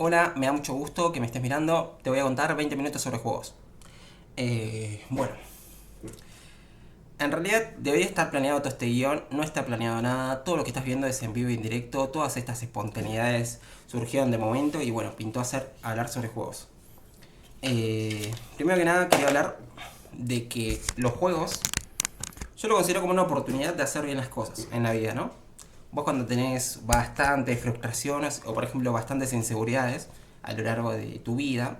Hola, me da mucho gusto que me estés mirando. Te voy a contar 20 minutos sobre juegos. Bueno, en realidad debería estar planeado todo este guión, no está planeado nada. Todo lo que estás viendo es en vivo y en directo. Todas estas espontaneidades surgieron de momento y bueno, pintó hablar sobre juegos. Primero que nada quería hablar de que los juegos yo lo considero como una oportunidad de hacer bien las cosas en la vida, ¿no? Vos cuando tenés bastantes frustraciones o por ejemplo bastantes inseguridades a lo largo de tu vida,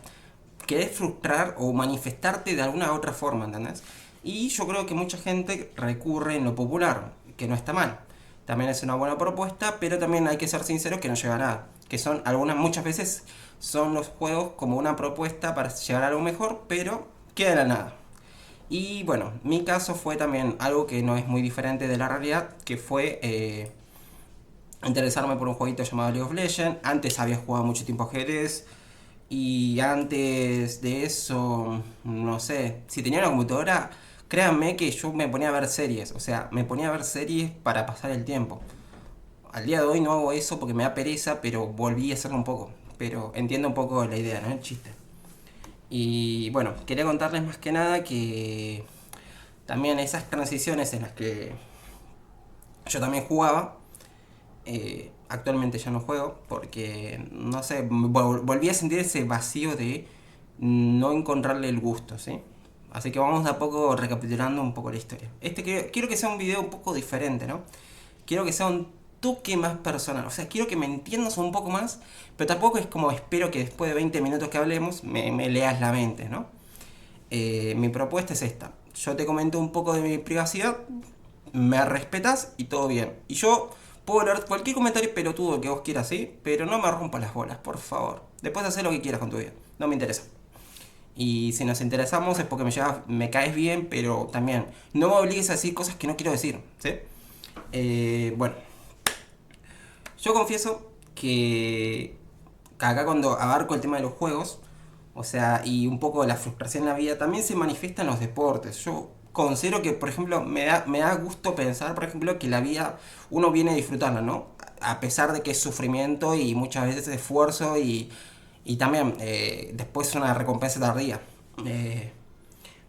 querés frustrar o manifestarte de alguna otra forma, ¿entendés? Y yo creo que mucha gente recurre en lo popular, que no está mal. También es una buena propuesta, pero también hay que ser sinceros que no lleva a nada. Que son muchas veces son los juegos como una propuesta para llegar a algo mejor, pero queda en la nada. Y bueno, mi caso fue también algo que no es muy diferente de la realidad, que fue interesarme por un jueguito llamado League of Legends. Antes había jugado mucho tiempo ajedrez y antes de eso, no sé, si tenía una computadora, créanme que yo me ponía a ver series, o sea, me ponía a ver series para pasar el tiempo. Al día de hoy no hago eso porque me da pereza, pero volví a hacerlo un poco. Pero entiendo un poco la idea, ¿no? El chiste. Y bueno, quería contarles más que nada que también esas transiciones en las que yo también jugaba, actualmente ya no juego porque, no sé, volví a sentir ese vacío de no encontrarle el gusto, ¿sí? Así que vamos de a poco recapitulando un poco la historia. Quiero que sea un video un poco diferente, ¿no? Quiero que sea un toque más personal. O sea, quiero que me entiendas un poco más, pero tampoco es como espero que después de 20 minutos que hablemos me leas la mente, ¿no? Mi propuesta es esta. Yo te comento un poco de mi privacidad, me respetas y todo bien. Y yo puedo leer cualquier comentario pelotudo que vos quieras, ¿sí? Pero no me rompas las bolas, por favor. Después hacer lo que quieras con tu vida. No me interesa. Y si nos interesamos es porque me caes bien, pero también no me obligues a decir cosas que no quiero decir, ¿sí? Bueno, yo confieso que acá cuando abarco el tema de los juegos, o sea, y un poco de la frustración en la vida, también se manifiesta en los deportes. Yo considero que, por ejemplo, me da gusto pensar, por ejemplo, que la vida uno viene a disfrutarla, ¿no? A pesar de que es sufrimiento y muchas veces esfuerzo y también después una recompensa tardía. Eh,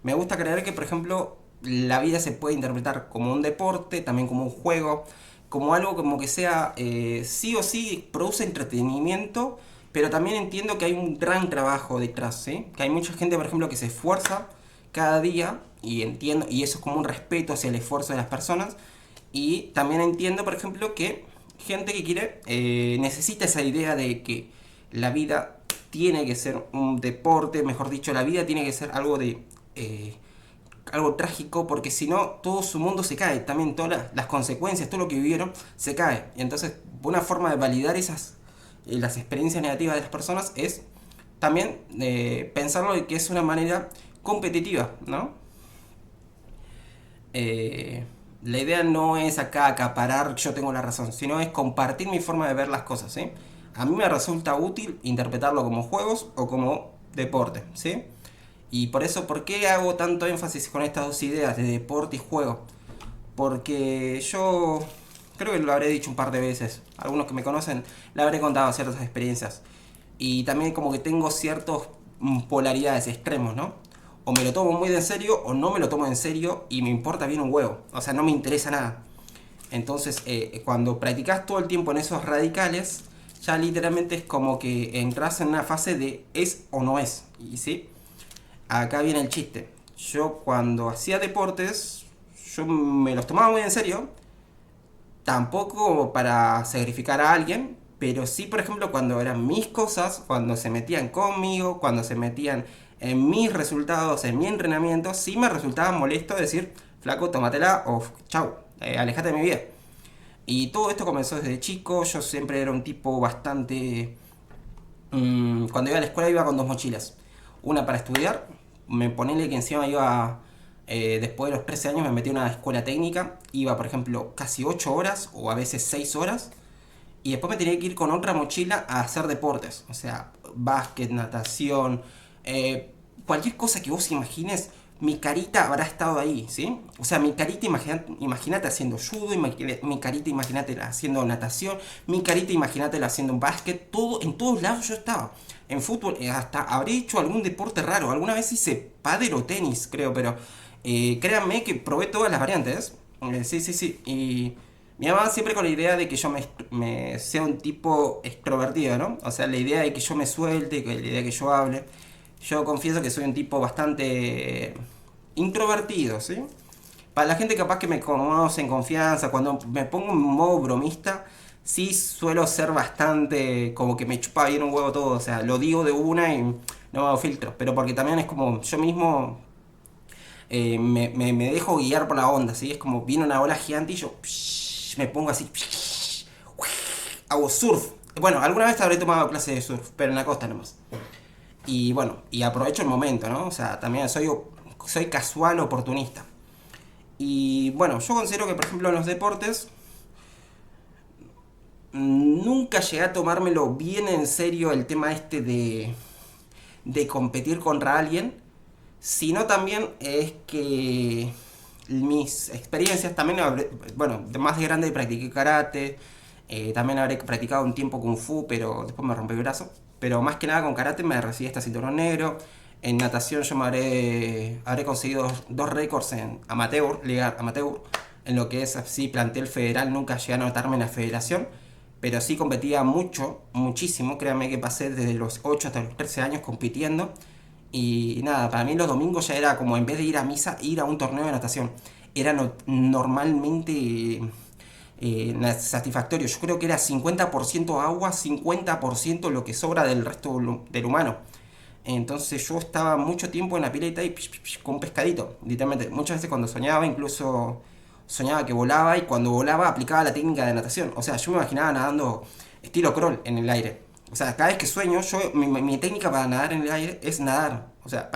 Me gusta creer que, por ejemplo, la vida se puede interpretar como un deporte, también como un juego, como algo como que sea, sí o sí, produce entretenimiento, pero también entiendo que hay un gran trabajo detrás, ¿sí? Que hay mucha gente, por ejemplo, que se esfuerza cada día, y entiendo, y eso es como un respeto hacia el esfuerzo de las personas, y también entiendo, por ejemplo, que gente que quiere, necesita esa idea de que la vida tiene que ser un deporte, mejor dicho, la vida tiene que ser algo de eh, algo trágico, porque si no, todo su mundo se cae. También todas las consecuencias, todo lo que vivieron, se cae. Y entonces, una forma de validar las experiencias negativas de las personas es también pensarlo de que es una manera competitiva, ¿no? Eh, la idea no es acá acaparar yo tengo la razón, sino es compartir mi forma de ver las cosas, ¿sí? A mí me resulta útil interpretarlo como juegos o como deporte, ¿sí? Y por eso, ¿por qué hago tanto énfasis con estas dos ideas de deporte y juego? Porque yo creo que lo habré dicho un par de veces. Algunos que me conocen le habré contado ciertas experiencias. Y también como que tengo ciertos polaridades, extremos, ¿no? O me lo tomo muy de en serio o no me lo tomo en serio y me importa bien un huevo. O sea, no me interesa nada. Entonces, cuando practicas todo el tiempo en esos radicales, ya literalmente es como que entras en una fase de es o no es. Y sí, acá viene el chiste. Yo cuando hacía deportes, yo me los tomaba muy en serio. Tampoco para sacrificar a alguien, pero sí, por ejemplo, cuando eran mis cosas, cuando se metían conmigo, cuando se metían en mis resultados, en mi entrenamiento, sí me resultaba molesto decir, flaco, tómatela o chau, alejate de mi vida. Y todo esto comenzó desde chico, yo siempre era un tipo bastante cuando iba a la escuela iba con dos mochilas. Una para estudiar, me ponele que encima iba, después de los 13 años me metí a una escuela técnica, iba por ejemplo casi 8 horas o a veces 6 horas, y después me tenía que ir con otra mochila a hacer deportes, o sea, básquet, natación, cualquier cosa que vos imagines, mi carita habrá estado ahí, ¿sí? O sea, mi carita, imagínate haciendo judo, mi carita, imagínate haciendo natación, mi carita, imagínate haciendo un básquet, todo, en todos lados yo estaba. En fútbol, hasta habré hecho algún deporte raro. Alguna vez hice pádel o tenis, creo, pero créanme que probé todas las variantes. Sí, sí, sí. Y mi mamá siempre con la idea de que yo me sea un tipo extrovertido, ¿no? O sea, la idea de que yo me suelte, la idea de que yo hable. Yo confieso que soy un tipo bastante introvertido, ¿sí? Para la gente capaz que me conoce en confianza, cuando me pongo en modo bromista, sí suelo ser bastante como que me chupa bien un huevo todo, o sea, lo digo de una y no hago filtros, pero porque también es como yo mismo me dejo guiar por la onda, ¿sí? Es como viene una ola gigante y yo me pongo así, hago surf. Bueno, alguna vez habré tomado clases de surf, pero en la costa nomás. Y bueno, y aprovecho el momento, ¿no? O sea, también soy casual oportunista. Y bueno, yo considero que por ejemplo en los deportes nunca llegué a tomármelo bien en serio el tema este de competir contra alguien, sino también es que mis experiencias también, bueno, de más de grande practiqué karate, también habré practicado un tiempo kung fu, pero después me rompí el brazo. Pero más que nada con karate me recibí hasta cinturón negro. En natación yo habré conseguido dos récords en amateur, liga amateur, en lo que es así plantel federal. Nunca llegué a anotarme en la federación, pero sí competía mucho, muchísimo. Créanme que pasé desde los 8 hasta los 13 años compitiendo. Y nada, para mí los domingos ya era como en vez de ir a misa, ir a un torneo de natación. Era normalmente satisfactorio. Yo creo que era 50% agua, 50% lo que sobra del resto del humano. Entonces yo estaba mucho tiempo en la pileta y con un pescadito, literalmente. Muchas veces cuando soñaba, incluso soñaba que volaba y cuando volaba aplicaba la técnica de natación. O sea, yo me imaginaba nadando estilo crawl en el aire. O sea, cada vez que sueño, mi técnica para nadar en el aire es nadar. O sea,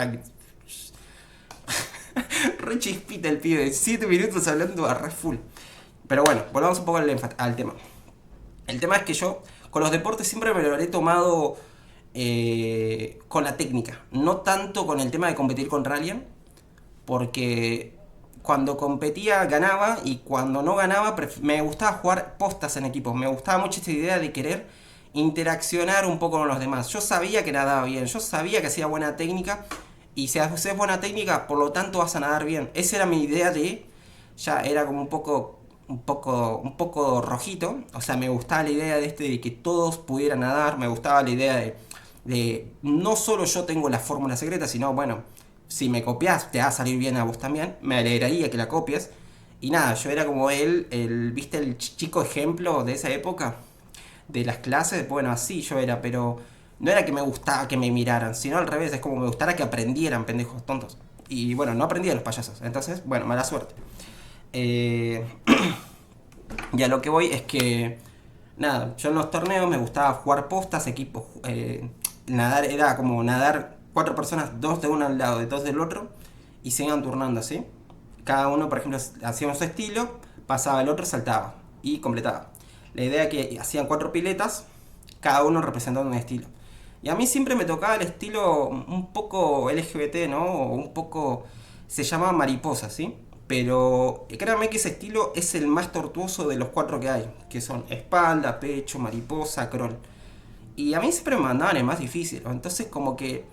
re chispita el pibe, 7 minutos hablando a re full. Pero bueno, volvamos un poco al tema. El tema es que yo con los deportes siempre me lo he tomado con la técnica, no tanto con el tema de competir contra alguien, porque cuando competía ganaba y cuando no ganaba me gustaba jugar postas en equipo, me gustaba mucho esta idea de querer interaccionar un poco con los demás. Yo sabía que nadaba bien, yo sabía que hacía buena técnica y si haces buena técnica, por lo tanto vas a nadar bien. Esa era mi idea ya era como un poco rojito, o sea, me gustaba la idea de que todos pudieran nadar, me gustaba la idea de no solo yo tengo la fórmula secreta, sino bueno, si me copias te va a salir bien a vos también, me alegraría que la copies. Y nada, yo era como ¿viste el chico ejemplo de esa época? De las clases, bueno, así yo era, pero no era que me gustaba que me miraran, sino al revés, es como me gustara que aprendieran, pendejos tontos. Y bueno, no aprendían los payasos, entonces, bueno, mala suerte. Eh, y a lo que voy es que, nada, yo en los torneos me gustaba jugar postas, equipos, nadar, era como nadar cuatro personas, dos de uno al lado y dos del otro, y se iban turnando así. Cada uno, por ejemplo, hacía su estilo, pasaba el otro, saltaba y completaba. La idea es que hacían cuatro piletas, cada uno representando un estilo. Y a mí siempre me tocaba el estilo un poco LGBT, ¿no? O un poco... Se llamaba mariposa, ¿sí? Pero créanme que ese estilo es el más tortuoso de los cuatro que hay. Que son espalda, pecho, mariposa, crawl. Y a mí siempre me mandaban el más difícil. Entonces como que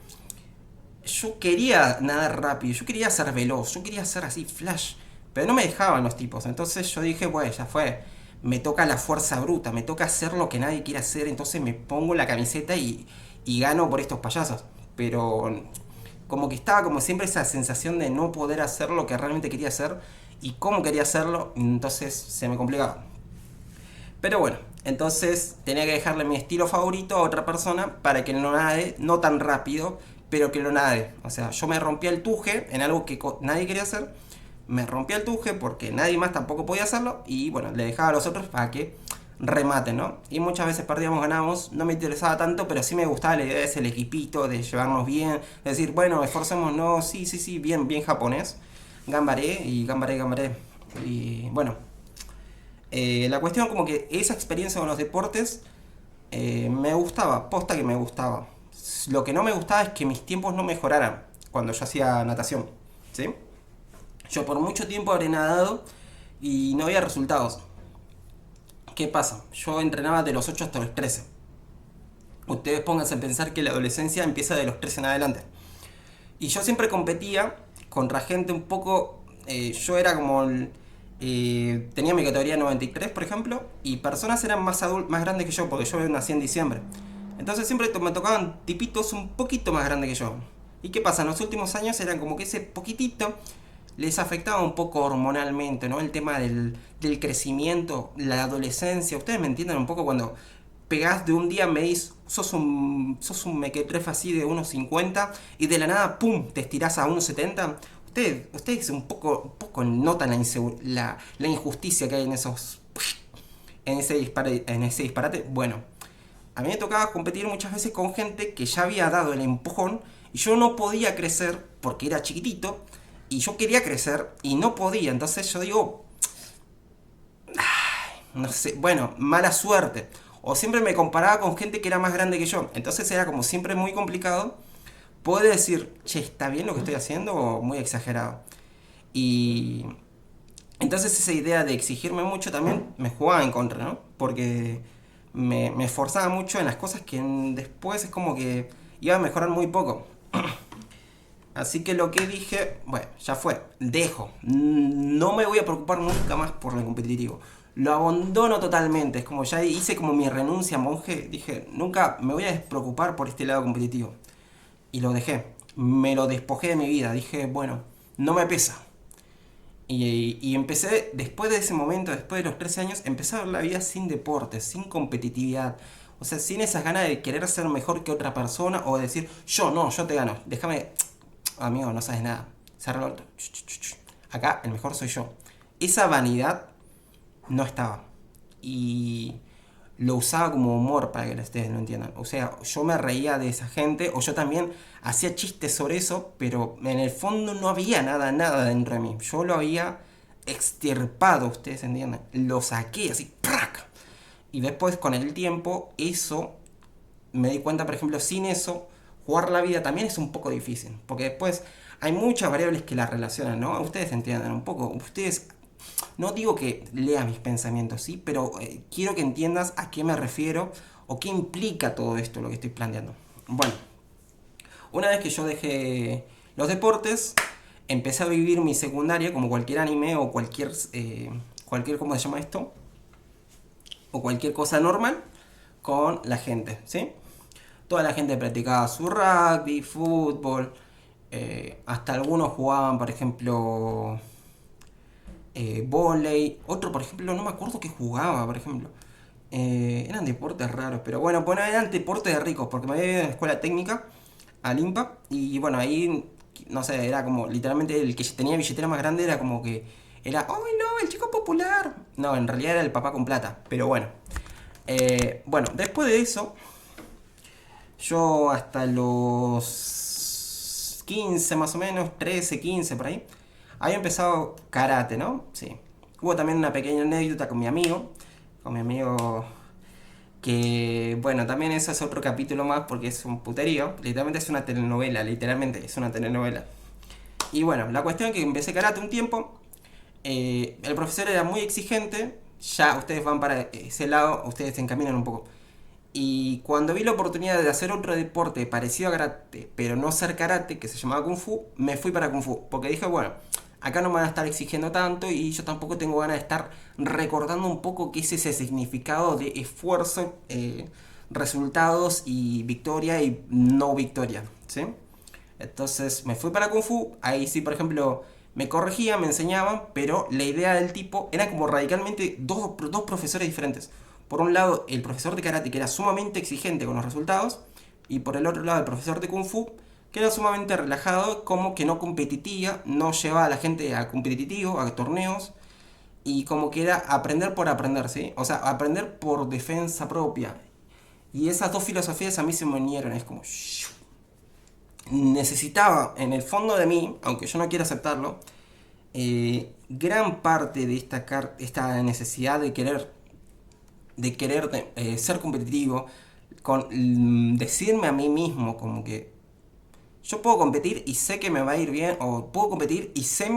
yo quería nadar rápido, yo quería ser veloz, yo quería ser así flash. Pero no me dejaban los tipos. Entonces yo dije, bueno, ya fue. Me toca la fuerza bruta, me toca hacer lo que nadie quiere hacer. Entonces me pongo la camiseta y gano por estos payasos. Pero como que estaba como siempre esa sensación de no poder hacer lo que realmente quería hacer y cómo quería hacerlo, entonces se me complicaba. Pero bueno, entonces tenía que dejarle mi estilo favorito a otra persona para que no nade, no tan rápido, pero que lo nade. O sea, yo me rompía el tuje en algo que nadie quería hacer, me rompía el tuje porque nadie más tampoco podía hacerlo y bueno, le dejaba a los otros para que remate, ¿no? Y muchas veces perdíamos, ganábamos, no me interesaba tanto, pero sí me gustaba la idea de ese equipito, de llevarnos bien, de decir, bueno, esforcémonos, sí, sí, sí, bien, bien japonés, gambaré y gambaré. Y bueno, la cuestión como que esa experiencia con los deportes me gustaba, posta que me gustaba. Lo que no me gustaba es que mis tiempos no mejoraran cuando yo hacía natación. ¿sí? Yo por mucho tiempo habré nadado y no había resultados. ¿Qué pasa? Yo entrenaba de los 8 hasta los 13. Ustedes pónganse a pensar que la adolescencia empieza de los 13 en adelante. Y yo siempre competía contra gente un poco... yo era como... tenía mi categoría 93, por ejemplo, y personas eran más grandes que yo, porque yo nací en diciembre. Entonces siempre me tocaban tipitos un poquito más grandes que yo. ¿Y qué pasa? En los últimos años eran como que ese poquitito les afectaba un poco hormonalmente, ¿no? El tema del crecimiento, la adolescencia. Ustedes me entienden un poco cuando pegás de un día, me dis, sos un mequetrefe así de 1,50 y de la nada, ¡pum!, te estirás a 1,70. Ustedes un poco notan la injusticia que hay en ese disparate. Bueno, a mí me tocaba competir muchas veces con gente que ya había dado el empujón y yo no podía crecer porque era chiquitito y yo quería crecer y no podía. Entonces yo digo, no sé, bueno, mala suerte. O siempre me comparaba con gente que era más grande que yo. Entonces era como siempre muy complicado poder decir, che, ¿está bien lo que estoy haciendo o muy exagerado? Y entonces esa idea de exigirme mucho también me jugaba en contra, ¿no? Porque me esforzaba mucho en las cosas que después es como que iba a mejorar muy poco. Así que lo que dije, bueno, ya fue, dejo. No me voy a preocupar nunca más por lo competitivo. Lo abandono totalmente. Es como ya hice como mi renuncia a monje. Dije, nunca me voy a despreocupar por este lado competitivo. Y lo dejé. Me lo despojé de mi vida. Dije, bueno, no me pesa. Y empecé, después de ese momento, después de los 13 años, empecé a ver la vida sin deporte, sin competitividad. O sea, sin esas ganas de querer ser mejor que otra persona o de decir, yo no, yo te gano. Déjame, amigo, no sabes nada. Cerra el orto. Acá el mejor soy yo. Esa vanidad no estaba. Y lo usaba como humor para que ustedes lo entiendan. O sea, yo me reía de esa gente, o yo también hacía chistes sobre eso, pero en el fondo no había nada dentro de mí. Yo lo había extirpado, ustedes entienden. Lo saqué así, ¡prac! Y después con el tiempo, eso, me di cuenta, por ejemplo, sin eso, jugar la vida también es un poco difícil. Porque después hay muchas variables que la relacionan, ¿no? Ustedes entiendan un poco. Ustedes no digo que leas mis pensamientos, ¿sí? Pero quiero que entiendas a qué me refiero o qué implica todo esto, lo que estoy planteando. Bueno, una vez que yo dejé los deportes, empecé a vivir mi secundaria como cualquier anime o cualquier ¿cómo se llama esto? O cualquier cosa normal con la gente, ¿sí? Toda la gente practicaba su rugby, fútbol, hasta algunos jugaban, por ejemplo, volei. Otro, por ejemplo, no me acuerdo qué jugaba, por ejemplo. Eran deportes raros, pero bueno, eran deportes de ricos, porque me había ido a la escuela técnica, al IMPA, y bueno, ahí, no sé, era como, literalmente el que tenía billetera más grande era como que, era, ¡ay no, el chico popular! No, en realidad era el papá con plata, pero bueno. Bueno, después de eso, yo hasta los 15 más o menos, 13 15 por ahí, había empezado karate, ¿no? Sí. Hubo también una pequeña anécdota con mi amigo que, bueno, también eso es otro capítulo más porque es un puterío. Literalmente es una telenovela, literalmente es una telenovela. Y bueno, la cuestión es que empecé karate un tiempo, el profesor era muy exigente, ya ustedes van para ese lado, ustedes se encaminan un poco. Y cuando vi la oportunidad de hacer otro deporte parecido a karate, pero no ser karate, que se llamaba Kung Fu, me fui para Kung Fu. Porque dije, bueno, acá no me van a estar exigiendo tanto y yo tampoco tengo ganas de estar recordando un poco qué es ese significado de esfuerzo, resultados y victoria y no victoria, ¿sí? Entonces me fui para Kung Fu, ahí sí, por ejemplo, me corregían, me enseñaban, pero la idea del tipo era como radicalmente dos profesores diferentes. Por un lado, el profesor de karate, que era sumamente exigente con los resultados, y por el otro lado, el profesor de Kung Fu, que era sumamente relajado, como que no competitía, no llevaba a la gente a competitivo, a torneos, y como que era aprender por aprender, ¿sí? O sea, aprender por defensa propia. Y esas dos filosofías a mí se me unieron, es como necesitaba en el fondo de mí, aunque yo no quiera aceptarlo, gran parte de esta necesidad de querer ser competitivo, con decirme a mí mismo como que yo puedo competir y sé que me va a ir bien, o puedo competir y sé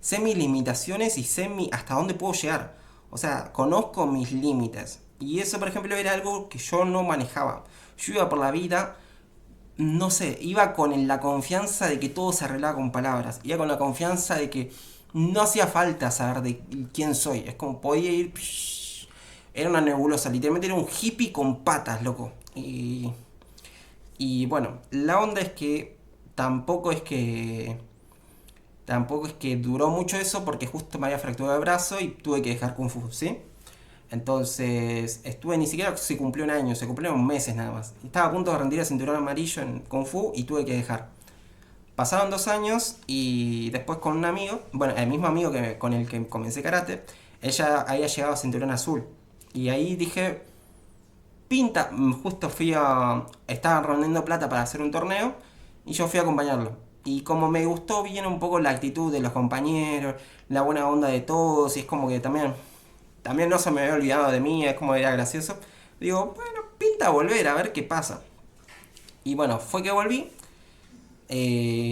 sé mis limitaciones y sé hasta dónde puedo llegar. O sea, conozco mis límites. Y eso, por ejemplo, era algo que yo no manejaba. Yo iba por la vida, no sé, iba con la confianza de que todo se arreglaba con palabras. Iba con la confianza de que no hacía falta saber de quién soy. Es como podía ir... Era una nebulosa, literalmente era un hippie con patas, loco. Y bueno, la onda es que tampoco es que tampoco es que duró mucho eso porque justo me había fracturado el brazo y tuve que dejar Kung Fu, ¿sí? Entonces estuve, ni siquiera se cumplió un año, se cumplieron meses nada más. Estaba a punto de rendir el cinturón amarillo en Kung Fu y tuve que dejar. Pasaron 2 años y después con un amigo, bueno, el mismo amigo con el que comencé karate, ella había llegado a cinturón azul. Y ahí dije, pinta, justo estaban reuniendo plata para hacer un torneo y yo fui a acompañarlo. Y como me gustó bien un poco la actitud de los compañeros, la buena onda de todos, y es como que también no se me había olvidado de mí, es como era gracioso. Digo, bueno, pinta volver a ver qué pasa. Y bueno, fue que volví.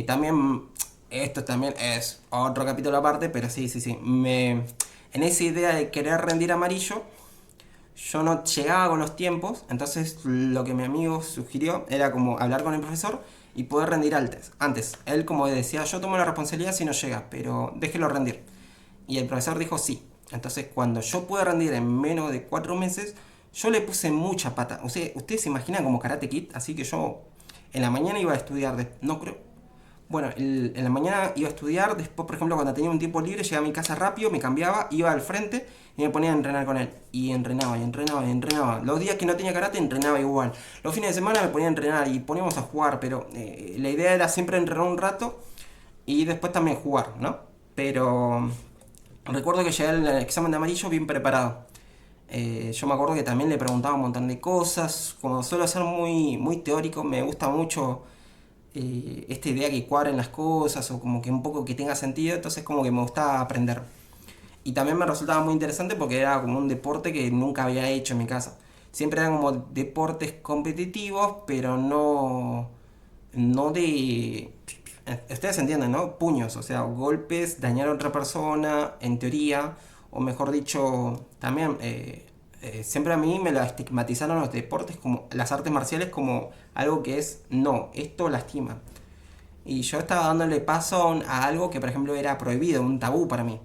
También, esto también es otro capítulo aparte, pero sí, sí, sí. En esa idea de querer rendir amarillo, yo no llegaba con los tiempos, entonces lo que mi amigo sugirió era como hablar con el profesor y poder rendir antes. Él como decía, yo tomo la responsabilidad si no llega, pero déjelo rendir. Y el profesor dijo sí. Entonces cuando yo pude rendir en menos de 4 meses, yo le puse mucha pata. O sea, ustedes se imaginan como Karate Kid, así que yo en la mañana iba a estudiar, no creo, bueno, en la mañana iba a estudiar, después, por ejemplo, cuando tenía un tiempo libre, llegaba a mi casa rápido, me cambiaba, iba al frente y me ponía a entrenar con él. Y entrenaba, y entrenaba, y entrenaba. Los días que no tenía karate, entrenaba igual. Los fines de semana me ponía a entrenar y poníamos a jugar, pero la idea era siempre entrenar un rato y después también jugar, ¿no? Pero recuerdo que llegué al examen de amarillo bien preparado. Yo me acuerdo que también le preguntaba un montón de cosas. Como suelo ser muy, muy teórico, me gusta mucho esta idea que cuadren las cosas o como que un poco que tenga sentido, entonces como que me gustaba aprender. Y también me resultaba muy interesante porque era como un deporte que nunca había hecho en mi casa. Siempre eran como deportes competitivos, pero no de... Ustedes entienden, ¿no? Puños, o sea, golpes, dañar a otra persona, en teoría, o mejor dicho, también siempre a mí me lo estigmatizaron los deportes como las artes marciales como algo que es no, esto lastima. Y yo estaba dándole paso a algo que por ejemplo era prohibido, un tabú para mí.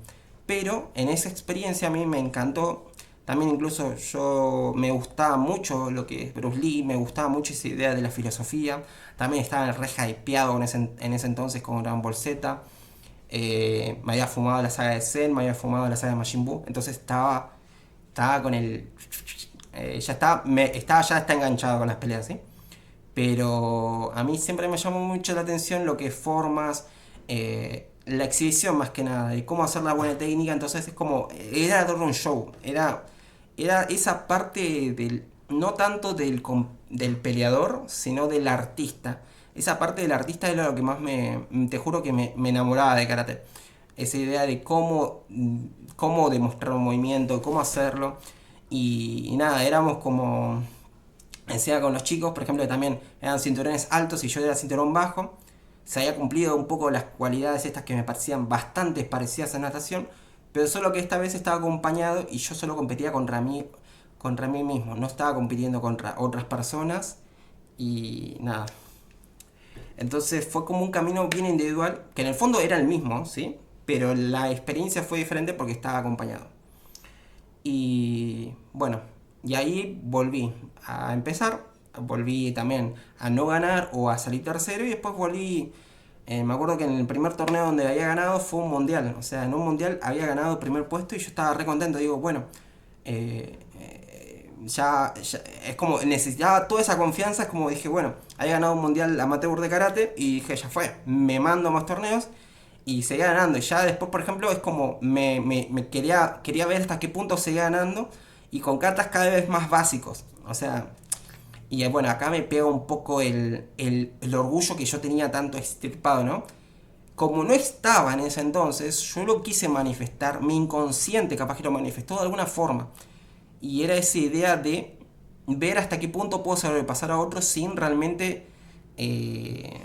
Pero en esa experiencia a mí me encantó. También incluso yo me gustaba mucho lo que es Bruce Lee, me gustaba mucho esa idea de la filosofía. También estaba re hypeado en ese entonces con Dragon Ball Z. Me había fumado la saga de Zen, me había fumado la saga de Majin Buu. Entonces estaba con el... ya está enganchado con las peleas, ¿sí? Pero a mí siempre me llamó mucho la atención lo que es formas, la exhibición más que nada, de cómo hacer la buena técnica. Entonces es como, era todo un show, era esa parte no tanto del peleador, sino del artista. Esa parte del artista era lo que más te juro que me enamoraba de karate. Esa idea de cómo demostrar un movimiento, cómo hacerlo. Y nada, éramos como encima con los chicos, por ejemplo, que también eran cinturones altos y yo era cinturón bajo. Se había cumplido un poco las cualidades estas que me parecían bastante parecidas a natación, pero solo que esta vez estaba acompañado y yo solo competía contra mí mismo, no estaba compitiendo contra otras personas y nada. Entonces fue como un camino bien individual, que en el fondo era el mismo, ¿sí? Pero la experiencia fue diferente porque estaba acompañado. Y bueno, y ahí volví a empezar, volví también a no ganar o a salir tercero y después volví, me acuerdo que en el primer torneo donde había ganado fue un mundial, o sea, en un mundial había ganado el primer puesto y yo estaba re contento, digo, bueno, ya es como necesitaba toda esa confianza, es como dije, bueno, había ganado un mundial amateur de karate y dije, ya fue, me mando a más torneos y seguía ganando. Y ya después, por ejemplo, es como me quería ver hasta qué punto seguía ganando y con cartas cada vez más básicos. O sea, y bueno, acá me pega un poco el orgullo que yo tenía tanto extirpado, ¿no? Como no estaba en ese entonces, yo lo quise manifestar, mi inconsciente capaz que lo manifestó de alguna forma. Y era esa idea de ver hasta qué punto puedo sobrepasar a otros sin realmente eh,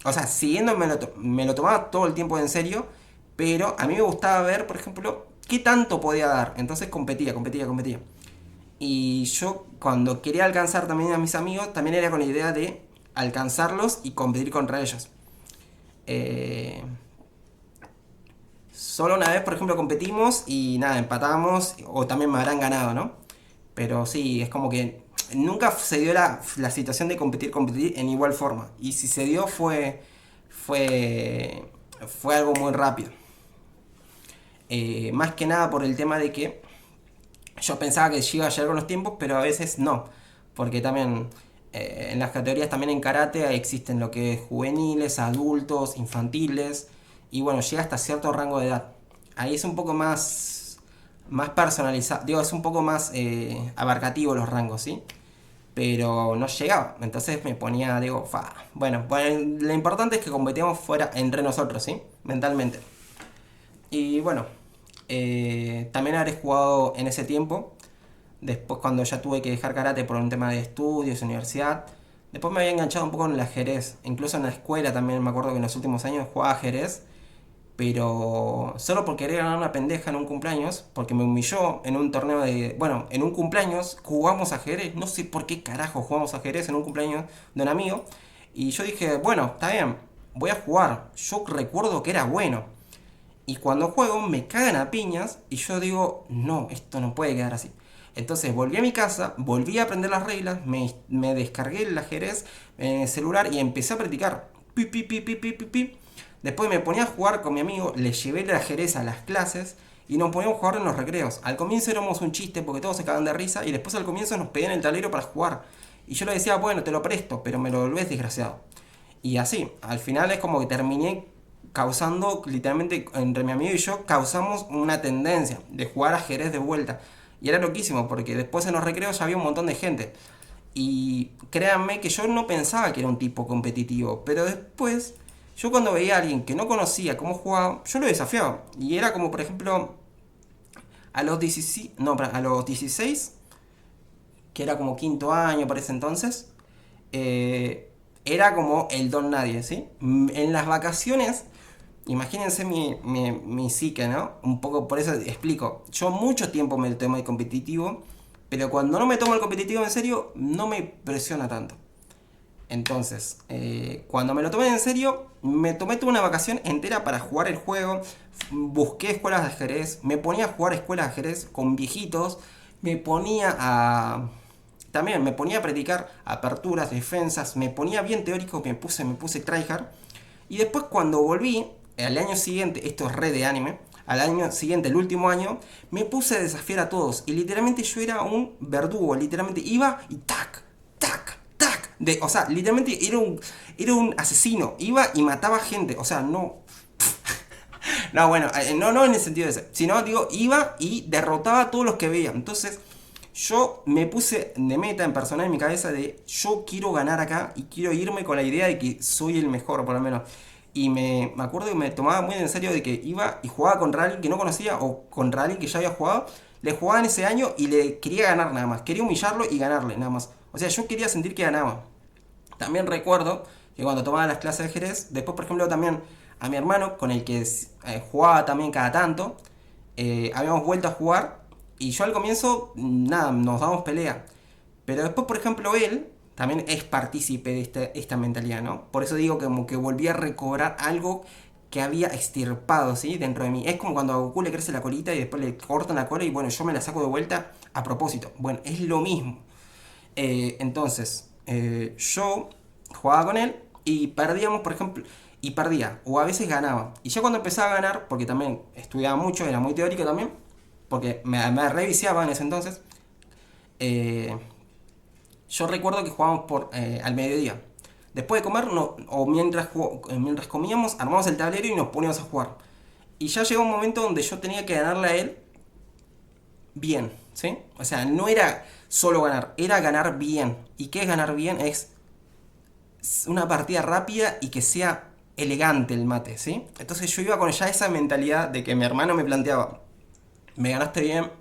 o sea, siguiendo me lo tomaba todo el tiempo en serio, pero a mí me gustaba ver, por ejemplo, qué tanto podía dar. Entonces competía. Y yo cuando quería alcanzar también a mis amigos, también era con la idea de alcanzarlos y competir contra ellos. Eh, Solo una vez, por ejemplo, competimos y nada, empatamos o también me habrán ganado, ¿no? Pero sí, es como que nunca se dio la situación de competir en igual forma. Y si se dio fue, fue algo muy rápido. Más que nada por el tema de que yo pensaba que iba a llegar con los tiempos, pero a veces no. Porque también en las categorías también en karate existen lo que es juveniles, adultos, infantiles. Y bueno, llega hasta cierto rango de edad. Ahí es un poco más personalizado. Digo, es un poco más abarcativo los rangos, ¿sí? Pero no llegaba. Entonces me ponía, digo, fa. Bueno, lo importante es que competíamos fuera entre nosotros, ¿sí? Mentalmente. Y bueno, también habré jugado en ese tiempo. Después cuando ya tuve que dejar karate por un tema de estudios, universidad. Después me había enganchado un poco en el ajedrez. Incluso en la escuela también me acuerdo que en los últimos años jugaba ajedrez. Pero solo por querer ganar una pendeja en un cumpleaños, porque me humilló en un torneo de... Bueno, en un cumpleaños jugamos ajedrez, no sé por qué carajo jugamos ajedrez en un cumpleaños de un amigo. Y yo dije, bueno, está bien, voy a jugar. Yo recuerdo que era bueno. Y cuando juego me cagan a piñas y yo digo, no, esto no puede quedar así. Entonces volví a mi casa, volví a aprender las reglas, me descargué el ajedrez en el celular y empecé a practicar. Pi, pi, pi, pi, pi, pi, pi. Después me ponía a jugar con mi amigo, le llevé el ajedrez a las clases y nos poníamos a jugar en los recreos. Al comienzo éramos un chiste porque todos se cagaban de risa y después al comienzo nos pedían el tablero para jugar. Y yo le decía, bueno, te lo presto, pero me lo volvés desgraciado. Y así, al final es como que terminé causando, literalmente, entre mi amigo y yo, causamos una tendencia de jugar ajedrez de vuelta. Y era loquísimo, porque después en los recreos ya había un montón de gente. Y créanme que yo no pensaba que era un tipo competitivo, pero después, yo cuando veía a alguien que no conocía cómo jugaba, yo lo desafiaba. Y era como, por ejemplo, a los 16, no, a los 16, que era como quinto año para ese entonces, era como el don nadie, ¿sí? En las vacaciones, imagínense mi psique, ¿no? Un poco, por eso explico. Yo mucho tiempo me tomo el competitivo, pero cuando no me tomo el competitivo en serio, no me presiona tanto. Entonces, cuando me lo tomé en serio, me tomé toda una vacación entera para jugar el juego. Busqué escuelas de ajedrez, me ponía a jugar escuelas de ajedrez con viejitos, me ponía a... También me ponía a practicar aperturas, defensas, me ponía bien teórico, me puse tryhard. Y después cuando volví, al año siguiente, esto es re de anime, al año siguiente, el último año, me puse a desafiar a todos. Y literalmente yo era un verdugo, literalmente iba y tac, tac, tac. O sea, literalmente era un asesino, iba y mataba gente. O sea, no... No, bueno, no en el sentido de ese, sino digo, iba y derrotaba a todos los que veía. Entonces, yo me puse de meta en personal en mi cabeza de yo quiero ganar acá y quiero irme con la idea de que soy el mejor, por lo menos. Y me acuerdo que me tomaba muy en serio de que iba y jugaba contra alguien que no conocía o contra alguien que ya había jugado. Le jugaba en ese año y le quería ganar nada más. Quería humillarlo y ganarle nada más. O sea, yo quería sentir que ganaba. También recuerdo que cuando tomaba las clases de Jerez, después por ejemplo también a mi hermano, con el que jugaba también cada tanto, habíamos vuelto a jugar y yo al comienzo, nada, nos damos pelea. Pero después, por ejemplo, él también es partícipe de esta mentalidad, ¿no? Por eso digo que como que volví a recobrar algo que había extirpado, ¿sí? Dentro de mí. Es como cuando a Goku le crece la colita y después le cortan la cola y bueno, yo me la saco de vuelta a propósito. Bueno, es lo mismo. Entonces, yo jugaba con él y perdíamos, por ejemplo, y perdía, o a veces ganaba. Y ya cuando empezaba a ganar, porque también estudiaba mucho, era muy teórico también, porque me reviciaba en ese entonces, eh, yo recuerdo que jugábamos al mediodía. Después de comer, no, o mientras comíamos, armamos el tablero y nos poníamos a jugar. Y ya llegó un momento donde yo tenía que ganarle a él bien, ¿sí? O sea, no era solo ganar, era ganar bien. ¿Y qué es ganar bien? Es una partida rápida y que sea elegante el mate, ¿sí? Entonces yo iba con ya esa mentalidad de que mi hermano me planteaba, me ganaste bien,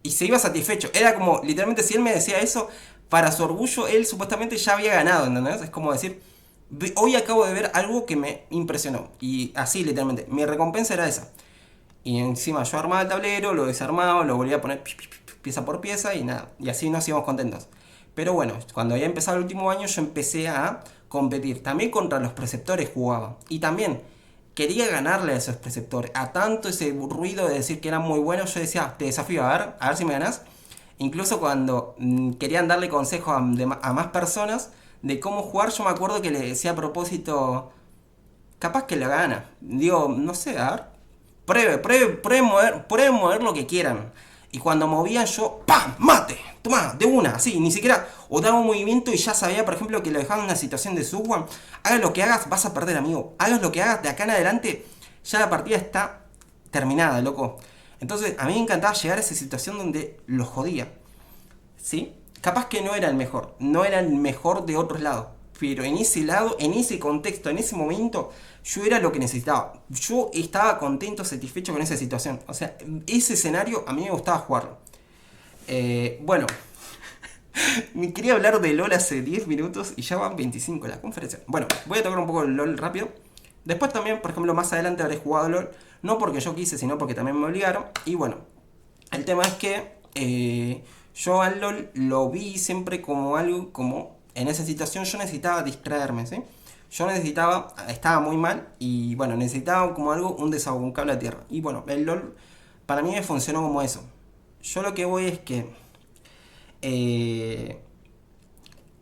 y se iba satisfecho. Era como, literalmente, si él me decía eso, para su orgullo, él supuestamente ya había ganado, ¿entendés? Es como decir, Hoy acabo de ver algo que me impresionó. Y así literalmente, mi recompensa era esa. Y encima yo armaba el tablero, lo desarmaba, lo volvía a poner pieza por pieza y nada. Y así nos íbamos contentos. Pero bueno, cuando había empezado el último año yo empecé a competir. También contra los preceptores jugaba. Y también quería ganarle a esos preceptores. A tanto ese ruido de decir que eran muy buenos, yo decía, te desafío, a ver si me ganas. Incluso cuando querían darle consejos a más personas de cómo jugar, yo me acuerdo que le decía a propósito, capaz que la gana. Digo, no sé, a ver, pruebe mover lo que quieran. Y cuando movían yo, ¡pam! ¡Mate! Toma, de una, así, ni siquiera. O daba un movimiento y ya sabía, por ejemplo, que lo dejaba en una situación de subone. Hagas lo que hagas, vas a perder, amigo. Hagas lo que hagas, de acá en adelante, ya la partida está terminada, loco. Entonces, a mí me encantaba llegar a esa situación donde los jodía. ¿Sí? Capaz que no era el mejor, no era el mejor de otros lados, pero en ese lado, en ese contexto, en ese momento, yo era lo que necesitaba. Yo estaba contento, satisfecho con esa situación. O sea, ese escenario a mí me gustaba jugarlo. Bueno, me quería hablar de LOL hace 10 minutos y ya van 25 la conferencia. Bueno, voy a tocar un poco el LOL rápido. Después también, por ejemplo, más adelante habré jugado LOL. No porque yo quise, sino porque también me obligaron. Y bueno, el tema es que yo al LOL lo vi siempre como algo, como en esa situación yo necesitaba distraerme, ¿sí? Yo necesitaba, estaba muy mal y bueno, necesitaba como algo, un desahogo, un cable a tierra. Y bueno, el LOL para mí me funcionó como eso. Yo lo que voy es que, eh,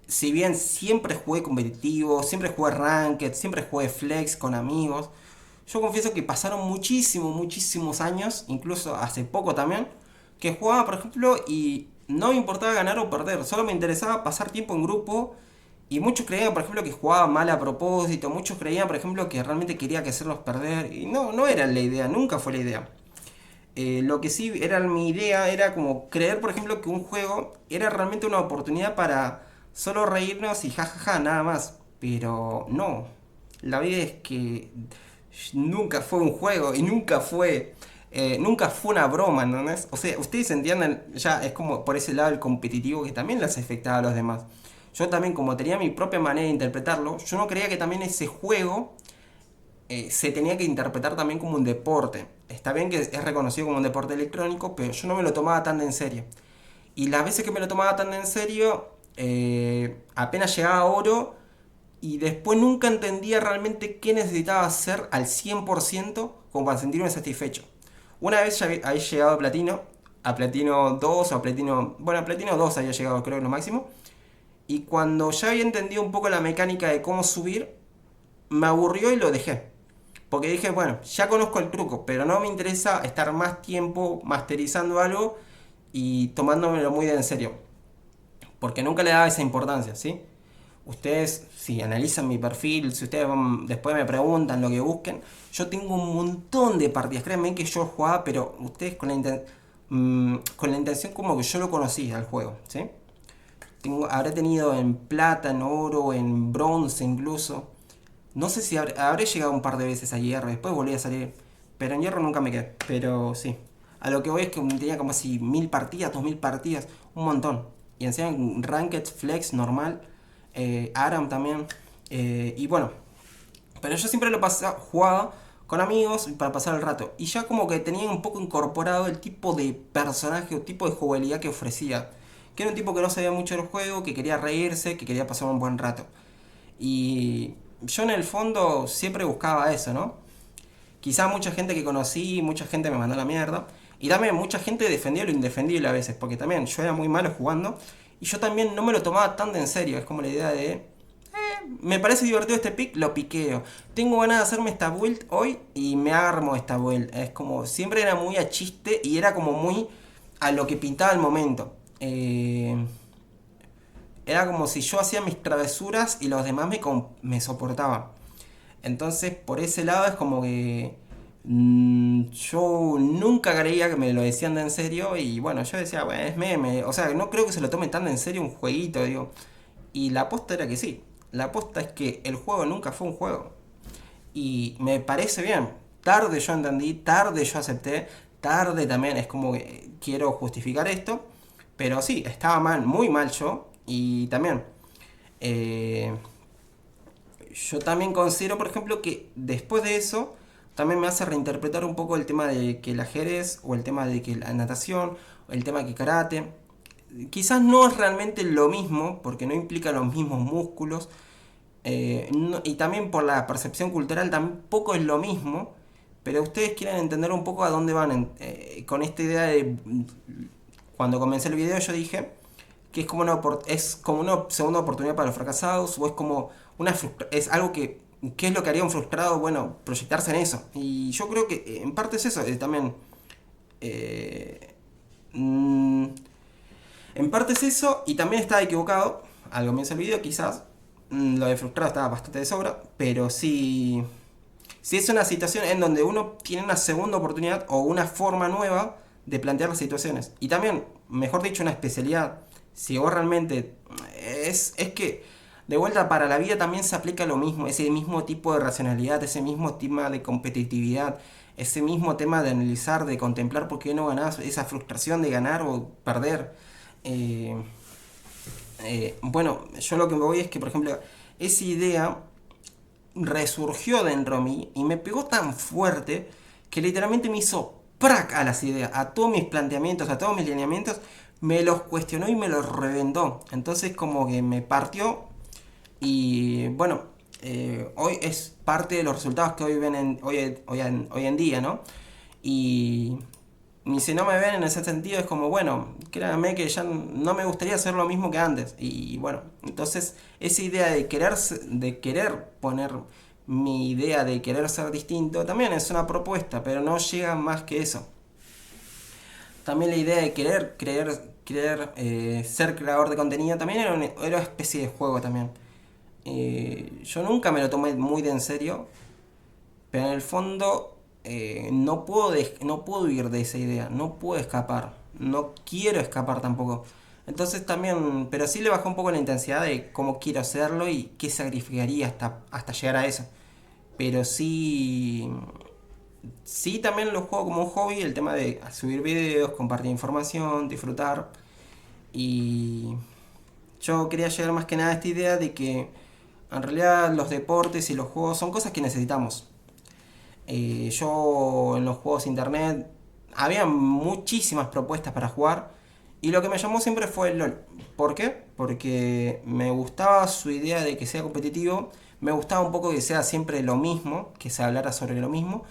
si bien siempre jugué competitivo, siempre jugué ranked, siempre jugué flex con amigos, yo confieso que pasaron muchísimos años, incluso hace poco también, que jugaba, por ejemplo, y no me importaba ganar o perder, solo me interesaba pasar tiempo en grupo. Y muchos creían, por ejemplo, que jugaba mal a propósito, muchos creían, por ejemplo, que realmente quería que hacerlos perder. Y no, no era la idea, nunca fue la idea. Lo que sí era mi idea era como creer, por ejemplo, que un juego era realmente una oportunidad para solo reírnos y jajaja, nada más. Pero no, la vida es que nunca fue un juego y nunca fue una broma, ¿entendés? O sea, ustedes entienden, ya es como por ese lado el competitivo que también les afectaba a los demás. Yo también, como tenía mi propia manera de interpretarlo, yo no creía que también ese juego se tenía que interpretar también como un deporte. Está bien que es reconocido como un deporte electrónico, pero yo no me lo tomaba tan en serio. Y las veces que me lo tomaba tan en serio, apenas llegaba a oro y después nunca entendía realmente qué necesitaba hacer al 100% como para sentirme satisfecho. Una vez ya había llegado a platino 2 o a platino, bueno, a platino 2 había llegado creo que lo máximo. Y cuando ya había entendido un poco la mecánica de cómo subir, me aburrió y lo dejé. Porque dije, bueno, ya conozco el truco, pero no me interesa estar más tiempo masterizando algo y tomándomelo muy de en serio. Porque nunca le daba esa importancia, ¿sí? Ustedes, si analizan mi perfil, si ustedes después me preguntan lo que busquen, yo tengo un montón de partidas. Créanme que yo jugaba, pero ustedes con la intención como que yo lo conocía al juego, ¿sí? Habré tenido en plata, en oro, en bronce incluso. No sé si habré llegado un par de veces a hierro, después volví a salir. Pero en hierro nunca me quedé. Pero sí. A lo que voy es que tenía como así 1000 partidas, 2000 partidas, un montón. Y encima en Ranked, Flex, normal. Aram también. Y bueno. Pero yo siempre jugaba con amigos para pasar el rato. Y ya como que tenía un poco incorporado el tipo de personaje o tipo de jugabilidad que ofrecía. Que era un tipo que no sabía mucho del juego, que quería reírse, que quería pasar un buen rato. Y yo en el fondo siempre buscaba eso, ¿no? Quizá mucha gente que conocí, mucha gente me mandó la mierda. Y también mucha gente defendió lo indefendible a veces, porque también yo era muy malo jugando. Y yo también no me lo tomaba tan de en serio. Es como la idea de, me parece divertido este pick, lo piqueo. Tengo ganas de hacerme esta build hoy y me armo esta build. Es como, siempre era muy a chiste y era como muy a lo que pintaba el momento. Era como si yo hacía mis travesuras y los demás me soportaban. Entonces, por ese lado es como que yo nunca creía que me lo decían de en serio y bueno, yo decía, bueno, es meme. O sea, no creo que se lo tome tan en serio un jueguito, digo. Y la aposta era que sí. La aposta es que el juego nunca fue un juego. Y me parece bien. Tarde yo entendí, tarde yo acepté, tarde también es como que quiero justificar esto. Pero sí, estaba mal, muy mal yo. Y también, eh, yo también considero, por ejemplo, que después de eso también me hace reinterpretar un poco el tema de que el ajedrez o el tema de que la natación o el tema de que karate quizás no es realmente lo mismo porque no implica los mismos músculos y también por la percepción cultural tampoco es lo mismo, pero ustedes quieren entender un poco a dónde van con esta idea de cuando comencé el video yo dije que es como una segunda oportunidad para los fracasados o es como es algo que ¿qué es lo que haría un frustrado? Bueno, proyectarse en eso. Y yo creo que en parte es eso, también eh, mm, en parte es eso y también estaba equivocado al comienzo del video quizás. Lo de frustrado estaba bastante de sobra, pero sí, sí es una situación en donde uno tiene una segunda oportunidad o una forma nueva de plantear las situaciones. Y también, mejor dicho, una especialidad. Si vos realmente... Es que de vuelta para la vida también se aplica lo mismo, ese mismo tipo de racionalidad, ese mismo tema de competitividad, ese mismo tema de analizar, de contemplar por qué no ganás, esa frustración de ganar o perder. Eh, bueno, yo lo que me voy es que, por ejemplo, esa idea resurgió dentro de mí y me pegó tan fuerte que literalmente me hizo prac a las ideas, a todos mis planteamientos, a todos mis lineamientos, me los cuestionó y me los reventó. Entonces como que me partió y bueno, hoy es parte de los resultados que hoy ven hoy en día, ¿no? Y si no me ven en ese sentido es como, bueno, créanme que ya no me gustaría hacer lo mismo que antes. Y bueno, entonces esa idea de querer poner mi idea de querer ser distinto también es una propuesta, pero no llega más que eso. También la idea de querer ser creador de contenido también era una especie de juego también. Yo nunca me lo tomé muy de en serio, pero en el fondo no puedo huir de esa idea, no puedo escapar, no quiero escapar tampoco. Entonces también, pero sí le bajé un poco la intensidad de cómo quiero hacerlo y qué sacrificaría hasta llegar a eso. Pero sí, sí también lo juego como un hobby, el tema de subir videos, compartir información, disfrutar. Y yo quería llegar más que nada a esta idea de que en realidad los deportes y los juegos son cosas que necesitamos. Yo en los juegos internet había muchísimas propuestas para jugar y lo que me llamó siempre fue el LOL. ¿Por qué? Porque me gustaba su idea de que sea competitivo, me gustaba un poco que sea siempre lo mismo, que se hablara sobre lo mismo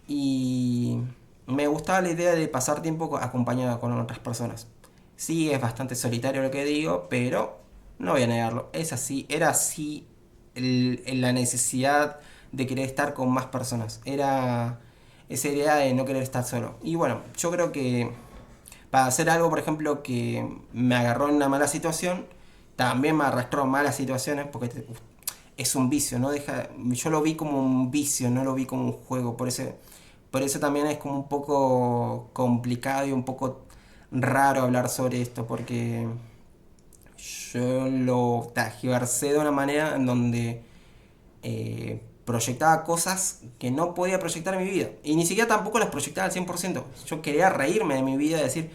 y me gustaba la idea de pasar tiempo acompañado con otras personas. Sí, es bastante solitario lo que digo, pero no voy a negarlo. Es así, era así la necesidad de querer estar con más personas. Era esa idea de no querer estar solo. Y bueno, yo creo que para hacer algo, por ejemplo, que me agarró en una mala situación, también me arrastró a malas situaciones, porque es un vicio, ¿no? Yo lo vi como un vicio, no lo vi como un juego, por eso también es como un poco complicado y un poco raro hablar sobre esto, porque yo lo tergiversé de una manera en donde proyectaba cosas que no podía proyectar en mi vida. Y ni siquiera tampoco las proyectaba al 100%. Yo quería reírme de mi vida y decir,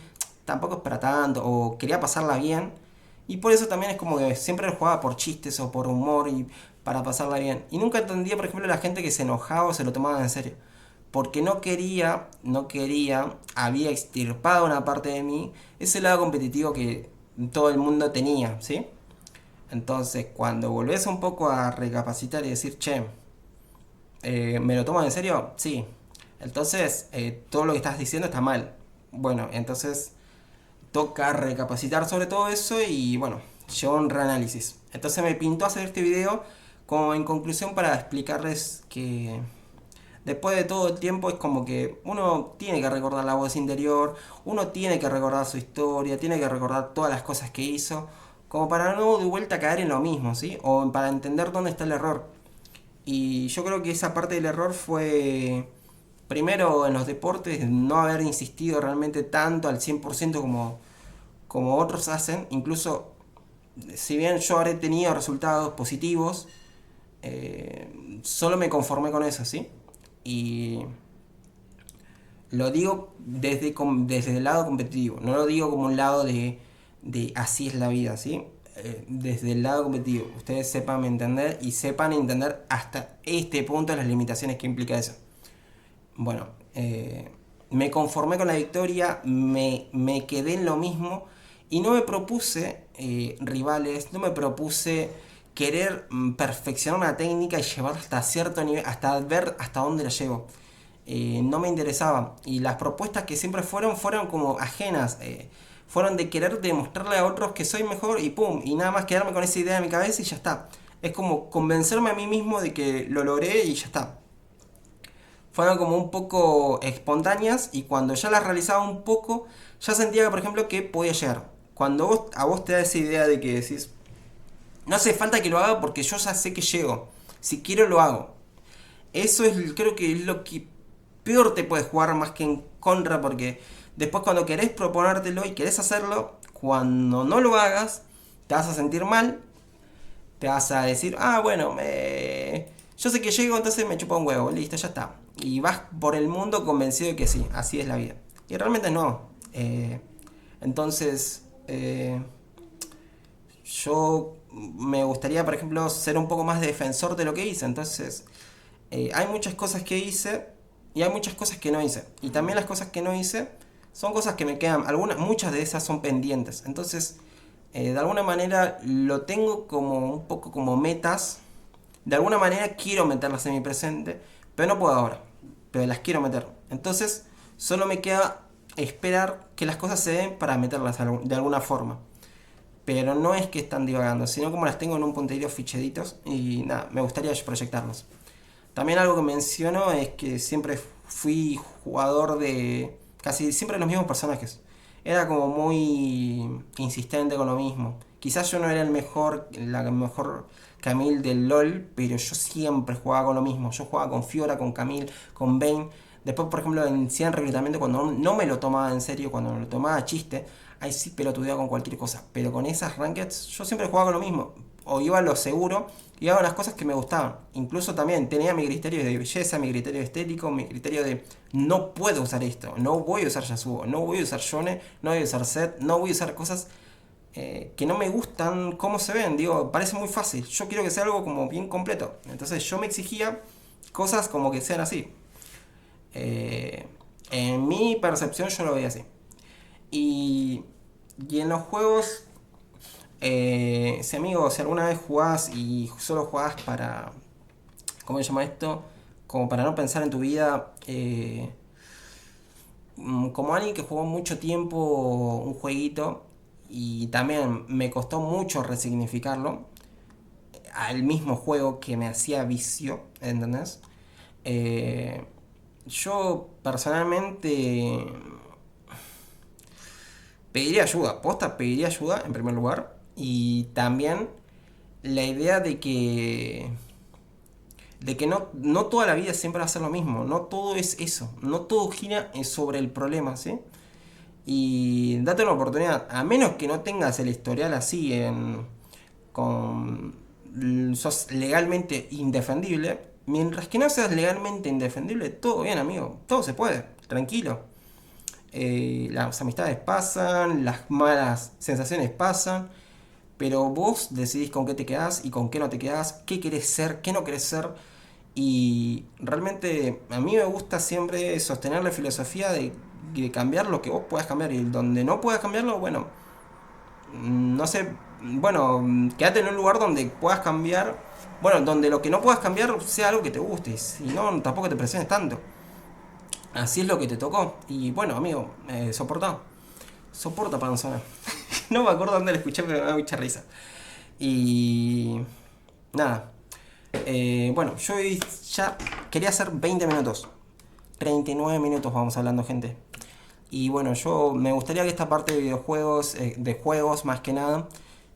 tampoco es para tanto, o quería pasarla bien. Y por eso también es como que siempre lo jugaba por chistes o por humor y para pasarla bien. Y nunca entendía, por ejemplo, la gente que se enojaba o se lo tomaba en serio. Porque había extirpado una parte de mí, ese lado competitivo que todo el mundo tenía, ¿sí? Entonces, cuando volvés un poco a recapacitar y decir, che, ¿me lo tomo en serio? Sí. Entonces, todo lo que estás diciendo está mal. Bueno, entonces toca recapacitar sobre todo eso y bueno, llevo un reanálisis. Entonces me pintó hacer este video como en conclusión para explicarles que después de todo el tiempo es como que uno tiene que recordar la voz interior, uno tiene que recordar su historia, tiene que recordar todas las cosas que hizo, como para no de vuelta caer en lo mismo, ¿sí? O para entender dónde está el error. Y yo creo que esa parte del error fue, primero en los deportes, no haber insistido realmente tanto al 100% como otros hacen. Incluso, si bien yo habré tenido resultados positivos, solo me conformé con eso, ¿sí? Y lo digo desde el lado competitivo, no lo digo como un lado de así es la vida, ¿sí? desde el lado competitivo. Ustedes sepan entender y sepan entender hasta este punto las limitaciones que implica eso. Bueno, me conformé con la victoria, me quedé en lo mismo y no me propuse rivales, no me propuse querer perfeccionar una técnica y llevarla hasta cierto nivel, hasta ver hasta dónde la llevo. No me interesaba y las propuestas que siempre fueron como ajenas, fueron de querer demostrarle a otros que soy mejor y pum, y nada más quedarme con esa idea en mi cabeza y ya está. Es como convencerme a mí mismo de que lo logré y ya está. Fueron como un poco espontáneas y cuando ya las realizaba un poco, ya sentía que, por ejemplo, que podía llegar. Cuando a vos te da esa idea de que decís, no hace falta que lo haga porque yo ya sé que llego. Si quiero lo hago. Eso es, creo que es lo que peor te puede jugar más que en contra, porque después cuando querés proponértelo y querés hacerlo, cuando no lo hagas, te vas a sentir mal, te vas a decir, bueno, yo sé que llego, entonces me chupa un huevo, listo, ya está. Y vas por el mundo convencido de que sí, así es la vida. Y realmente no. Entonces, yo me gustaría, por ejemplo, ser un poco más defensor de lo que hice. Entonces, hay muchas cosas que hice y hay muchas cosas que no hice. Y también las cosas que no hice son cosas que me quedan, muchas de esas son pendientes. Entonces, de alguna manera lo tengo como un poco como metas. De alguna manera quiero meterlas en mi presente, pero no puedo ahora. Pero las quiero meter. Entonces, solo me queda esperar que las cosas se den para meterlas de alguna forma. Pero no es que están divagando, sino como las tengo en un punterío ficheditos y nada, me gustaría proyectarlos. También algo que menciono es que siempre fui jugador de casi siempre los mismos personajes. Era como muy insistente con lo mismo. Quizás yo no era la mejor Camille del LOL, pero yo siempre jugaba con lo mismo. Yo jugaba con Fiora, con Camille, con Vayne. Después, por ejemplo, en 100 reclutamiento, cuando no me lo tomaba en serio, cuando me lo tomaba a chiste, ahí sí pelotudeaba con cualquier cosa. Pero con esas rankeds, yo siempre jugaba con lo mismo. O iba a lo seguro y hago las cosas que me gustaban. Incluso también tenía mi criterio de belleza, mi criterio estético, mi criterio de no puedo usar esto, no voy a usar Yasuo, no voy a usar Yone, no voy a usar Zed, no voy a usar cosas que no me gustan cómo se ven. Digo, parece muy fácil. Yo quiero que sea algo como bien completo. Entonces yo me exigía cosas como que sean así. En mi percepción yo lo veía así. Y, y en los juegos, si amigo, si alguna vez jugás y solo jugás para, ¿cómo se llama esto? Como para no pensar en tu vida, como alguien que jugó mucho tiempo un jueguito y también me costó mucho resignificarlo al mismo juego que me hacía vicio, ¿entendés? Eh, yo personalmente pediría ayuda, posta pediría ayuda en primer lugar y también la idea de que no toda la vida siempre va a ser lo mismo, no todo es eso, no todo gira sobre el problema, ¿sí? Y date una oportunidad, a menos que no tengas el historial así con sos legalmente indefendible, mientras que no seas legalmente indefendible, todo bien amigo, todo se puede, tranquilo. Las amistades pasan, las malas sensaciones pasan, pero vos decidís con qué te quedás y con qué no te quedás, qué querés ser, qué no querés ser. Y realmente a mí me gusta siempre sostener la filosofía de cambiar lo que vos puedas cambiar y donde no puedas cambiarlo, bueno, no sé, bueno, quédate en un lugar donde puedas cambiar, bueno, donde lo que no puedas cambiar sea algo que te guste, si no, tampoco te presiones tanto. Así es lo que te tocó. Y bueno, amigo, soporta. Soporta panzona. No me acuerdo dónde la escuché, pero me da mucha risa. Y nada. Bueno, yo hoy ya quería hacer 20 minutos. 39 minutos vamos hablando, gente. Y bueno, yo me gustaría que esta parte de videojuegos, de juegos más que nada,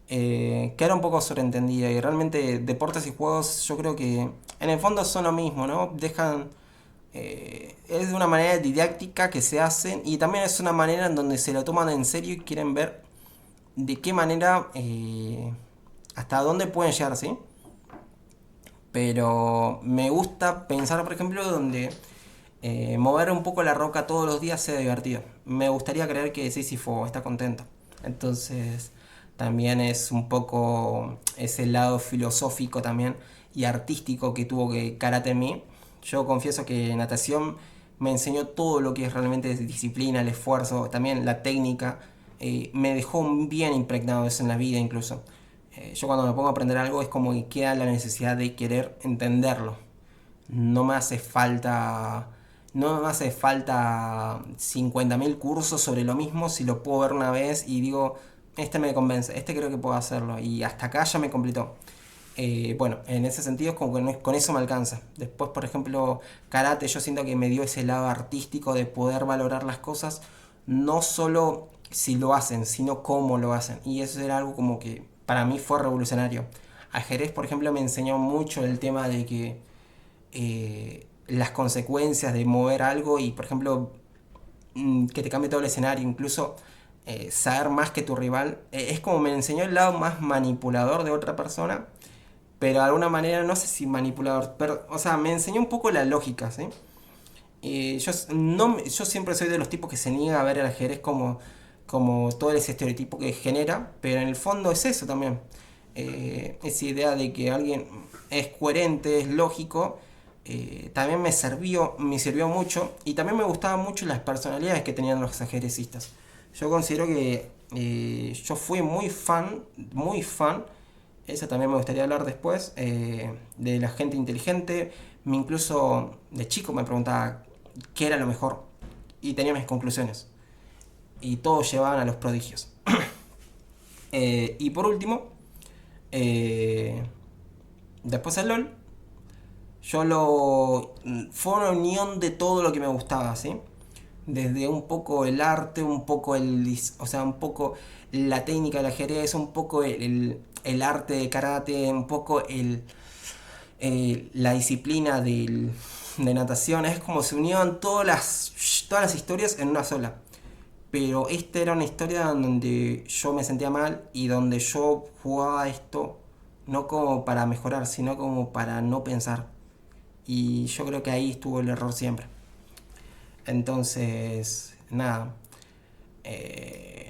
quedara un poco sobreentendida. Y realmente deportes y juegos yo creo que en el fondo son lo mismo, ¿no? Es de una manera didáctica que se hacen y también es una manera en donde se lo toman en serio y quieren ver de qué manera, hasta dónde pueden llegar, ¿sí? Pero me gusta pensar, por ejemplo, donde mover un poco la roca todos los días sea divertido. Me gustaría creer que Sísifo está contento. Entonces, también es un poco ese lado filosófico también y artístico que tuvo que karate en mí. Yo confieso que natación me enseñó todo lo que es realmente disciplina, el esfuerzo, también la técnica. Me dejó bien impregnado eso en la vida incluso. Yo cuando me pongo a aprender algo es como que queda la necesidad de querer entenderlo. No me hace falta. No me hace falta 50.000 cursos sobre lo mismo si lo puedo ver una vez y digo, este me convence, este creo que puedo hacerlo y hasta acá ya me completó. Bueno, en ese sentido es como que con eso me alcanza. Después, por ejemplo, karate yo siento que me dio ese lado artístico de poder valorar las cosas, no solo si lo hacen, sino cómo lo hacen. Y eso era algo como que para mí fue revolucionario. Ajedrez, por ejemplo, me enseñó mucho el tema de que las consecuencias de mover algo y, por ejemplo, que te cambie todo el escenario, incluso saber más que tu rival. Es como me enseñó el lado más manipulador de otra persona, pero de alguna manera, no sé si manipulador, pero, o sea, me enseñó un poco la lógica, ¿sí? Yo, no, yo siempre soy de los tipos que se niega a ver el ajedrez como todo ese estereotipo que genera, pero en el fondo es eso también. Esa idea de que alguien es coherente, es lógico, también me sirvió mucho y también me gustaban mucho las personalidades que tenían los ajedrecistas. Yo considero que yo fui muy fan, eso también me gustaría hablar después, de la gente inteligente. Me incluso de chico me preguntaba qué era lo mejor y tenía mis conclusiones. Y todos llevaban a los prodigios. Y por último, eh, después el LOL, fue una unión de todo lo que me gustaba, ¿sí? Desde un poco el arte, un poco o sea, un poco la técnica del ajedrez, un poco el arte de karate, un poco la disciplina de natación. Es como se unían todas las historias en una sola. Pero esta era una historia donde yo me sentía mal y donde yo jugaba esto no como para mejorar, sino como para no pensar. Y yo creo que ahí estuvo el error siempre. Entonces, nada.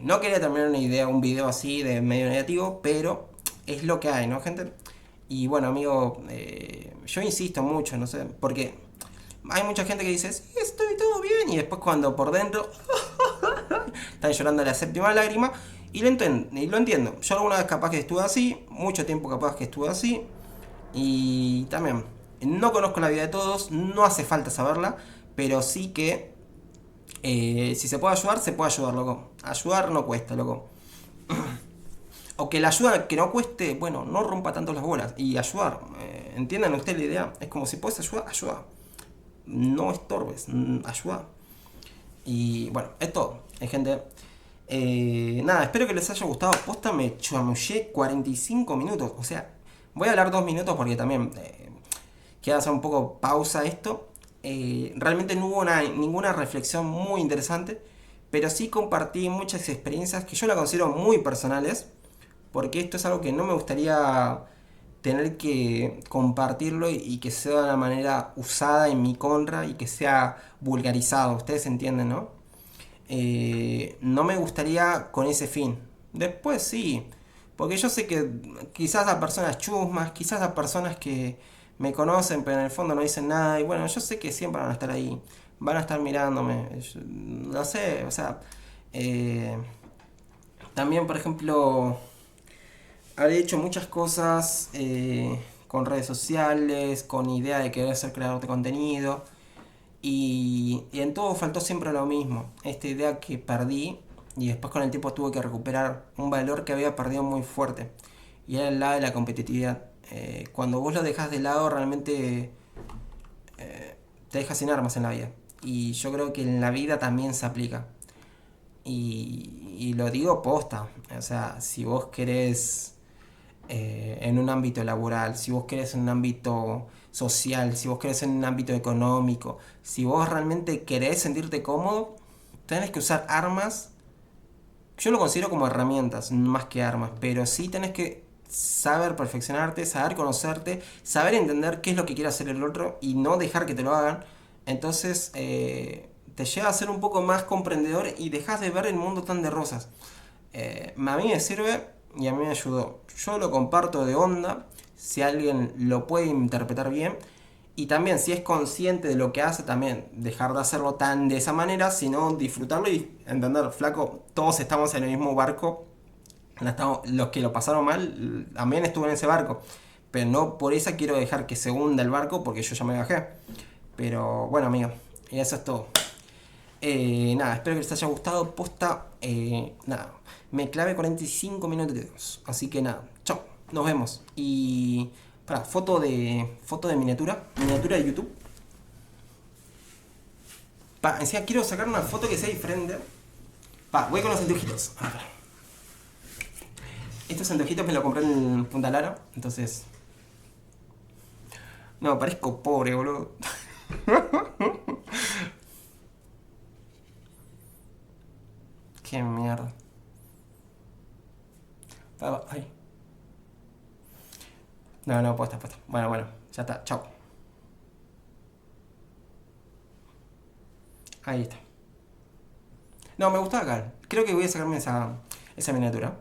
No quería terminar un video así de medio negativo, pero es lo que hay, ¿no, gente? Y bueno, amigo, yo insisto mucho, no sé, porque hay mucha gente que dice, sí, estoy todo bien, y después cuando por dentro están llorando la séptima lágrima, y lo entiendo. Yo alguna vez capaz que estuve así, mucho tiempo capaz que estuve así, y también no conozco la vida de todos, no hace falta saberla, pero sí que si se puede ayudar, se puede ayudar, loco. Ayudar no cuesta, loco. O que la ayuda que no cueste, bueno, no rompa tanto las bolas. Y ayudar, entiendan ustedes la idea. Es como si puedes ayudar, ayuda. No estorbes, ayuda. Y bueno, es todo, gente. Nada, espero que les haya gustado. Posta me chamullé 45 minutos. O sea, voy a hablar 2 minutos porque también quiero hacer un poco pausa a esto. Realmente no hubo ninguna reflexión muy interesante, pero sí compartí muchas experiencias que yo la considero muy personales, porque esto es algo que no me gustaría tener que compartirlo y que sea de una manera usada en mi contra y que sea vulgarizado, ustedes entienden, ¿no? No me gustaría con ese fin. Después sí, porque yo sé que quizás a personas chusmas, quizás a personas que me conocen pero en el fondo no dicen nada y bueno, yo sé que siempre van a estar ahí, van a estar mirándome, no sé, o sea, eh, también por ejemplo, habré hecho muchas cosas con redes sociales, con idea de querer ser creador de contenido y en todo faltó siempre lo mismo, esta idea que perdí y después con el tiempo tuve que recuperar un valor que había perdido muy fuerte y era el lado de la competitividad. Cuando vos lo dejas de lado realmente te dejas sin armas en la vida y yo creo que en la vida también se aplica y lo digo posta, o sea, si vos querés en un ámbito laboral, si vos querés en un ámbito social, si vos querés en un ámbito económico, si vos realmente querés sentirte cómodo, tenés que usar armas. Yo lo considero como herramientas, más que armas, pero sí tenés que saber perfeccionarte, saber conocerte, saber entender qué es lo que quiere hacer el otro y no dejar que te lo hagan. Entonces te lleva a ser un poco más comprendedor y dejas de ver el mundo tan de rosas. A mí me sirve, y a mí me ayudó. Yo lo comparto de onda, si alguien lo puede interpretar bien. Y también, si es consciente de lo que hace, también dejar de hacerlo tan de esa manera, sino disfrutarlo y entender, flaco, todos estamos en el mismo barco. Los que lo pasaron mal, también estuve en ese barco. Pero no por eso quiero dejar que se hunda el barco, porque yo ya me bajé. Pero bueno, amigo, y eso es todo. Nada, espero que les haya gustado. Posta, nada, me clavé 45 minutos. Así que nada, chao, nos vemos. Y para foto de miniatura de YouTube. Encima quiero sacar una foto que sea diferente. Voy con los anteojitos. A ver. Estos anteojitos me los compré en Punta Lara, entonces. No, parezco pobre, boludo. Qué mierda. Ay. No, no, posta, posta. Bueno, bueno, ya está, chao. Ahí está. No, me gustaba acá. Creo que voy a sacarme esa miniatura.